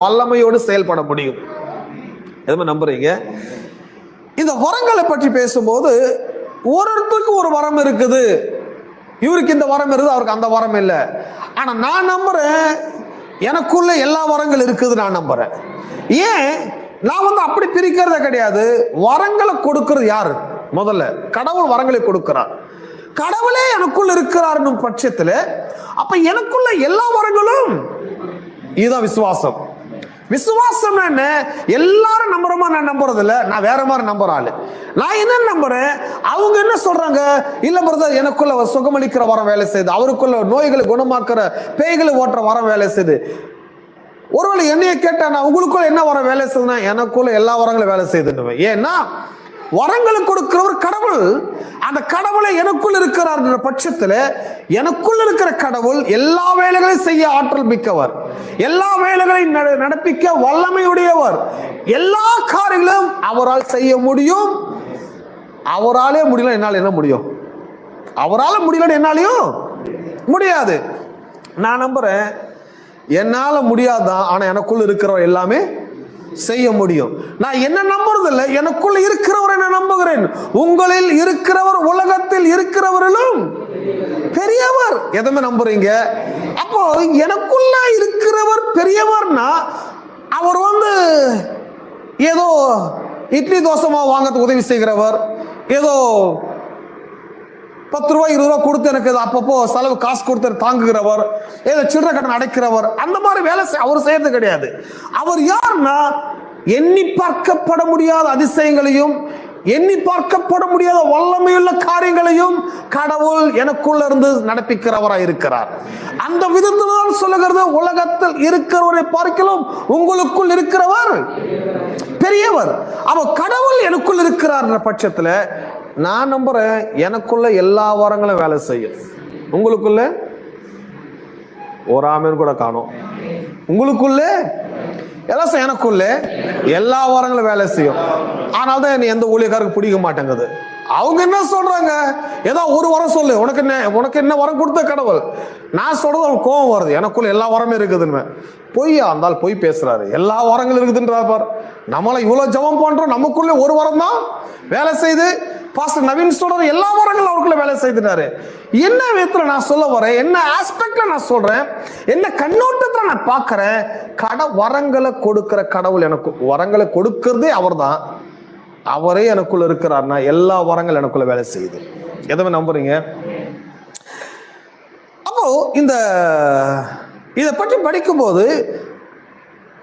வல்லமையோடு செயல்பட முடியும். எதுவுமே நம்புறீங்க? இந்த வரங்களை பற்றி பேசும்போது ஒருத்தருக்கு ஒரு வரம் இருக்குது. இவருக்கு இந்த வரம் இருக்குது, அவருக்கு அந்த வரம் இல்லை. ஆனா நான் நம்புறேன் எனக்குள்ள எல்லா வரங்கள் இருக்குது. நான் நம்புறேன். ஏன் நான் அப்படி பிரிக்கிறத கிடையாது. வரங்களை கொடுக்கிறது யாரு? முதல்ல கடவுள் வரங்களை கொடுக்கிறார். கடவுளே எனக்குள்ள இருக்கிறார் பட்சத்தில் அப்ப எனக்குள்ள எல்லா வரங்களும், இதுதான் விசுவாசம். விசுவாசம் என்ன? எல்லாரும் நம்புறமா நான் நம்புறது இல்ல, நான் வேற மாதிரி நம்புற ஆளு. நான் என்ன நம்புறேன், அவங்க என்ன சொல்றாங்க, இல்ல பிரதர் எனக்குள்ள சுகமளிக்கிற வரம் வேலை செய்யுது, அவருக்குள்ள நோய்களை குணமாக்குற பேய்களை ஓட்டுற வரம் வேலை செய்யுது. ஒருவேளை என்னைய கேட்டா நான் உங்களுக்குள்ள என்ன வரம் வேலை செய்யுதுன்னா எனக்குள்ள எல்லா வரங்களும் வேலை செய்யுதுன்னு. ஏன்னா வரங்களை கொடுக்கிறவர் கடவுள். அந்த கடவுளை எனக்குள் இருக்கிறார் பட்சத்தில் எனக்குள் இருக்கிற கடவுள் எல்லா வேலைகளையும் செய்ய ஆற்றல் மிக்கவர், எல்லா வேலைகளையும் நடப்பிக்க வல்லமையுடையவர். எல்லா காரியங்களும் அவரால் செய்ய முடியும். அவராலே முடியல, என்னால் என்ன முடியும்? அவரால் முடியல, என்னாலையும் முடியாது. நான் நம்புறேன் என்னால முடியாதான், ஆனா எனக்குள்ள இருக்கிறவர் எல்லாமே செய்ய முடியும். நான் என்ன நம்புறது இல்லை, எனக்குள்ள இருக்கிறவர் என்ன நம்புகிறேன். உங்களில் இருக்கிறவர் உலகத்தில் இருக்கிறவர்களும் பெரியவர். எதுவுமே நம்புறீங்க? அப்போ எனக்குள்ள இருக்கிறவர் பெரியவர்னா அவர் ஏதோ இட்லி தோசை வாங்கிறதுக்கு உதவி செய்கிறவர், ஏதோ 10 ரூபாய் 20 ரூபாய் கொடுத்து எனக்கு அப்பப்போ செலவு காசு கொடுத்து தாங்குகிறவர், ஏதோ சில்லறை கட்டணம் அடைக்கிறவர், அந்த மாதிரி வேலை அவர் செய்யறது கிடையாது. அவர் யாருன்னா எண்ணி பார்க்கப்பட முடியாத அதிசயங்களையும் எண்ணி பார்க்கப்பட முடியாத வல்லமையுள்ள காரியங்களையும் கடவுள் எனக்குள்ள இருந்து நடப்பிக்கிறவராக இருக்கிறார். அந்த விதத்தில் சொல்லுகிறது, உலகத்தில் இருக்கிறவரை பார்க்கலாம் உங்களுக்குள் இருக்கிறவர் பெரியவர். அவ கடவுள் எனக்குள் இருக்கிறார் பட்சத்துல நான் நம்புறேன் எனக்குள்ள எல்லா வரங்களும் வேலை செய்யும். உங்களுக்குள்ள ஒரு ஆமேன் கூட காணோம். உங்களுக்குள்ள எல்லாம் எனக்குள்ள எல்லா வரங்களும் வேலை செய்யும். ஆனால் தான் என்ன எந்த ஊழியக்காரருக்கு பிடிக்க மாட்டேங்குது. அவங்க என்ன சொல்றாங்க, ஏதோ ஒரு வரம் சொல்லு, உனக்கு என்ன வரம் கொடுத்த கடவுள். நான் சொல்றது அவன் கோபம் வருது, எனக்குள்ள எல்லா வரமே இருக்குதுன்னு. பொய்யா இருந்தால் பொய் பேசுறாரு. எல்லா வரங்களும் இருக்குதுன்றார் பார். நம்மள இவ்வளவு ஜெபம் பண்றோம், நமக்குள்ள ஒரு வரம் தான் வேலை செய்து. பாஸ்டர் நவீன் சொல்ற எல்லா வரங்களும் அவருக்குள்ள வேலை செய்துட்டாரு. என்ன விதத்துல நான் சொல்ல வரேன், என்ன ஆஸ்பெக்ட்ல நான் சொல்றேன், என்ன கண்ணோட்டத்துல நான் பார்க்கிறேன், வரங்களை கொடுக்கிற கடவுள் எனக்கு வரங்களை கொடுக்கிறதே அவர் தான். அவரே எனக்குள்ள இருக்கிறார்னா எல்லா வரங்கள் எனக்குள்ள வேலை செய்யுது. எதுவுமே நம்புறீங்க? அப்போ இதை பற்றி படிக்கும்போது